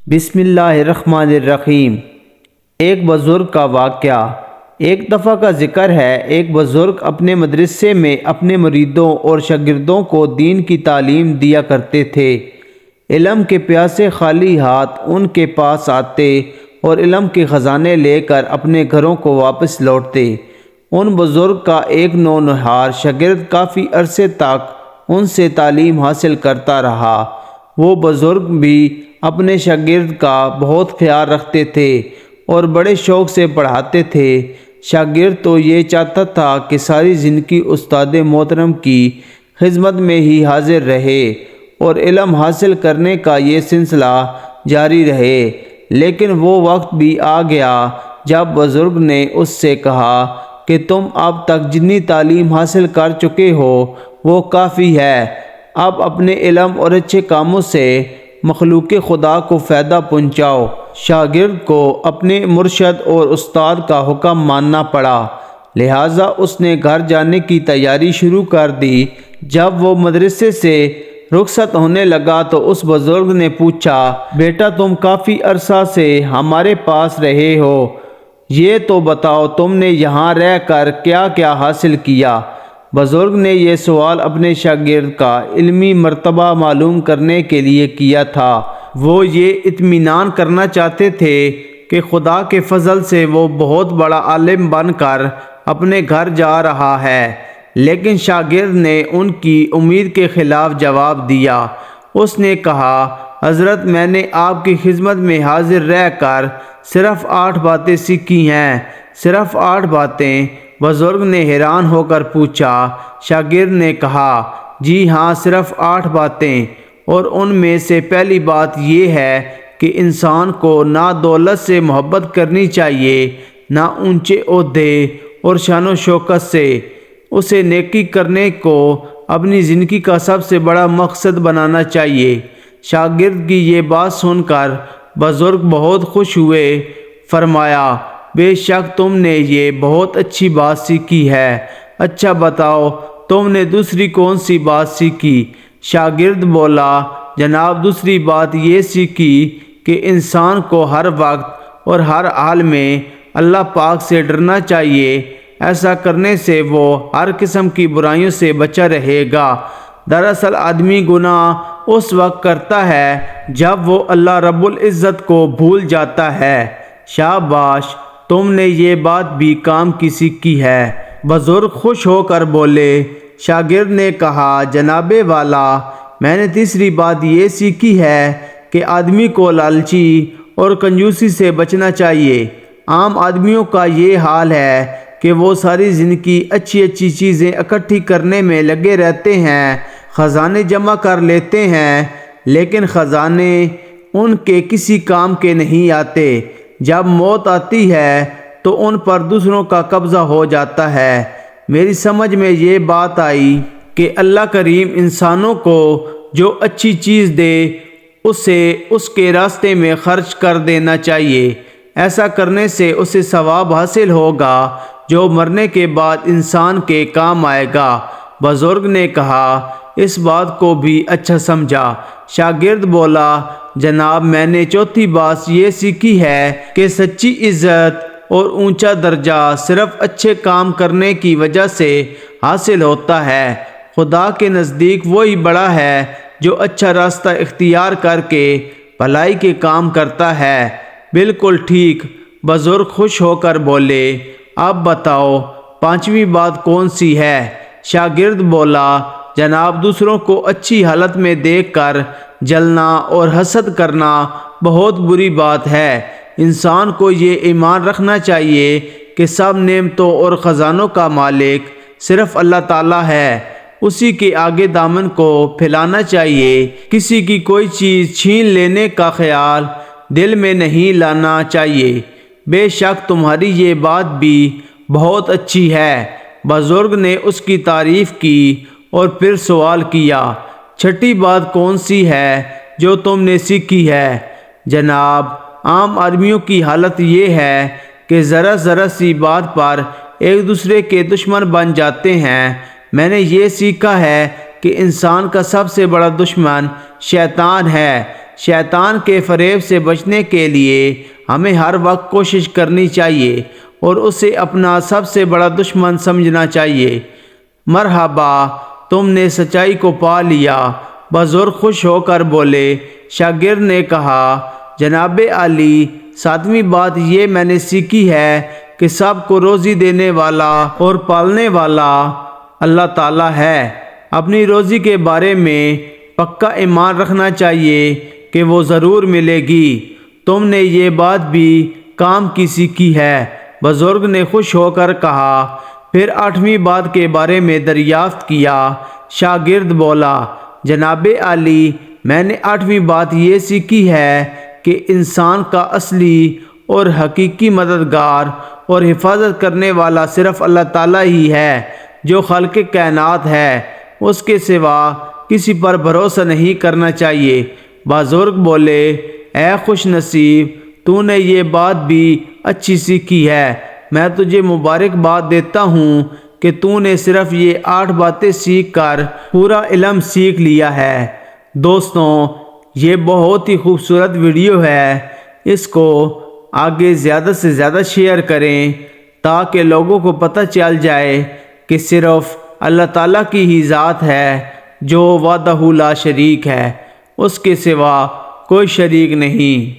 بسم اللہ الرحمن الرحیم۔ ایک بزرگ کا واقعہ۔ ایک دفعہ کا ذکر ہے، ایک بزرگ اپنے مدرسے میں اپنے مریدوں اور شاگردوں کو دین کی تعلیم دیا کرتے تھے۔ علم کے پیاسے خالی ہاتھ ان کے پاس آتے اور علم کے خزانے لے کر اپنے گھروں کو واپس لوٹتے۔ ان بزرگ کا ایک نونہار شاگرد کافی عرصے تک ان سے تعلیم حاصل کرتا رہا۔ وہ بزرگ بھی اپنے شاگرد کا بہت خیال رکھتے تھے اور بڑے شوق سے پڑھاتے تھے۔ شاگرد تو یہ چاہتا تھا کہ ساری زندگی استاد محترم کی خدمت میں ہی حاضر رہے اور علم حاصل کرنے کا یہ سلسلہ جاری رہے، لیکن وہ وقت بھی آ گیا جب بزرگ نے اس سے کہا کہ تم اب تک جتنی تعلیم حاصل کر چکے ہو وہ کافی ہے، اب اپنے علم اور اچھے کاموں سے مخلوق خدا کو فائدہ پہنچاؤ۔ شاگرد کو اپنے مرشد اور استاد کا حکم ماننا پڑا، لہٰذا اس نے گھر جانے کی تیاری شروع کر دی۔ جب وہ مدرسے سے رخصت ہونے لگا تو اس بزرگ نے پوچھا، بیٹا تم کافی عرصہ سے ہمارے پاس رہے ہو، یہ تو بتاؤ تم نے یہاں رہ کر کیا کیا حاصل کیا؟ بزرگ نے یہ سوال اپنے شاگرد کا علمی مرتبہ معلوم کرنے کے لیے کیا تھا۔ وہ یہ اطمینان کرنا چاہتے تھے کہ خدا کے فضل سے وہ بہت بڑا عالم بن کر اپنے گھر جا رہا ہے، لیکن شاگرد نے ان کی امید کے خلاف جواب دیا۔ اس نے کہا، حضرت میں نے آپ کی خدمت میں حاضر رہ کر صرف 8 باتیں سیکھی ہیں۔ صرف 8 باتیں؟ بزرگ نے حیران ہو کر پوچھا۔ شاگرد نے کہا، جی ہاں، صرف 8 باتیں، اور ان میں سے پہلی بات یہ ہے کہ انسان کو نہ دولت سے محبت کرنی چاہیے، نہ اونچے عہدے اور شان و شوکت سے۔ اسے نیکی کرنے کو اپنی زندگی کا سب سے بڑا مقصد بنانا چاہیے۔ شاگرد کی یہ بات سن کر بزرگ بہت خوش ہوئے۔ فرمایا، بے شک تم نے یہ بہت اچھی بات سیکھی ہے، اچھا بتاؤ تم نے دوسری کون سی بات سیکھی؟ شاگرد بولا، جناب دوسری بات یہ سیکھی کہ انسان کو ہر وقت اور ہر حال میں اللہ پاک سے ڈرنا چاہیے، ایسا کرنے سے وہ ہر قسم کی برائیوں سے بچا رہے گا۔ دراصل آدمی گناہ اس وقت کرتا ہے جب وہ اللہ رب العزت کو بھول جاتا ہے۔ شاباش، تم نے یہ بات بھی کام کی سیکھی ہے۔ بزرگ خوش ہو کر بولے۔ شاگرد نے کہا، جناب والا، میں نے تیسری بات یہ سیکھی ہے کہ آدمی کو لالچی اور کنجوسی سے بچنا چاہیے۔ عام آدمیوں کا یہ حال ہے کہ وہ ساری زندگی اچھی اچھی چیزیں اکٹھی کرنے میں لگے رہتے ہیں، خزانے جمع کر لیتے ہیں، لیکن خزانے ان کے کسی کام کے نہیں آتے۔ جب موت آتی ہے تو ان پر دوسروں کا قبضہ ہو جاتا ہے۔ میری سمجھ میں یہ بات آئی کہ اللہ کریم انسانوں کو جو اچھی چیز دے اسے اس کے راستے میں خرچ کر دینا چاہیے۔ ایسا کرنے سے اسے ثواب حاصل ہوگا جو مرنے کے بعد انسان کے کام آئے گا۔ بزرگ نے کہا، اس بات کو بھی اچھا سمجھا۔ شاگرد بولا، جناب میں نے چوتھی بات یہ سیکھی ہے کہ سچی عزت اور اونچا درجہ صرف اچھے کام کرنے کی وجہ سے حاصل ہوتا ہے۔ خدا کے نزدیک وہی بڑا ہے جو اچھا راستہ اختیار کر کے بھلائی کے کام کرتا ہے۔ بالکل ٹھیک، بزرگ خوش ہو کر بولے۔ اب بتاؤ 5ویں بات کون سی ہے؟ شاگرد بولا، جناب دوسروں کو اچھی حالت میں دیکھ کر جلنا اور حسد کرنا بہت بری بات ہے۔ انسان کو یہ ایمان رکھنا چاہیے کہ سب نعمتوں اور خزانوں کا مالک صرف اللہ تعالیٰ ہے، اسی کے آگے دامن کو پھیلانا چاہیے۔ کسی کی کوئی چیز چھین لینے کا خیال دل میں نہیں لانا چاہیے۔ بے شک تمہاری یہ بات بھی بہت اچھی ہے۔ بزرگ نے اس کی تعریف کی اور پھر سوال کیا، 6ٹھی بات کون سی ہے جو تم نے سیکھی ہے؟ جناب عام آدمیوں کی حالت یہ ہے کہ ذرا ذرا سی بات پر ایک دوسرے کے دشمن بن جاتے ہیں۔ میں نے یہ سیکھا ہے کہ انسان کا سب سے بڑا دشمن شیطان ہے۔ شیطان کے فریب سے بچنے کے لیے ہمیں ہر وقت کوشش کرنی چاہیے اور اسے اپنا سب سے بڑا دشمن سمجھنا چاہیے۔ مرحبا، تم نے سچائی کو پا لیا، بزرگ خوش ہو کر بولے۔ شاگرد نے کہا، جناب عالی، 7ویں بات یہ میں نے سیکھی ہے کہ سب کو روزی دینے والا اور پالنے والا اللہ تعالیٰ ہے۔ اپنی روزی کے بارے میں پکا ایمان رکھنا چاہیے کہ وہ ضرور ملے گی۔ تم نے یہ بات بھی کام کی سیکھی ہے۔ بزرگ نے خوش ہو کر کہا۔ پھر 8ویں بات کے بارے میں دریافت کیا۔ شاگرد بولا، جناب عالی، میں نے 8ویں بات یہ سیکھی ہے کہ انسان کا اصلی اور حقیقی مددگار اور حفاظت کرنے والا صرف اللہ تعالیٰ ہی ہے جو خالق کائنات ہے، اس کے سوا کسی پر بھروسہ نہیں کرنا چاہیے۔ بزرگ بولے، اے خوش نصیب، تو نے یہ بات بھی اچھی سیکھی ہے۔ میں تجھے مبارکباد دیتا ہوں کہ تو نے صرف یہ 8 باتیں سیکھ کر پورا علم سیکھ لیا ہے۔ دوستوں، یہ بہت ہی خوبصورت ویڈیو ہے، اس کو آگے زیادہ سے زیادہ شیئر کریں تاکہ لوگوں کو پتہ چل جائے کہ صرف اللہ تعالیٰ کی ہی ذات ہے جو وحدہ لا شریک ہے، اس کے سوا کوئی شریک نہیں۔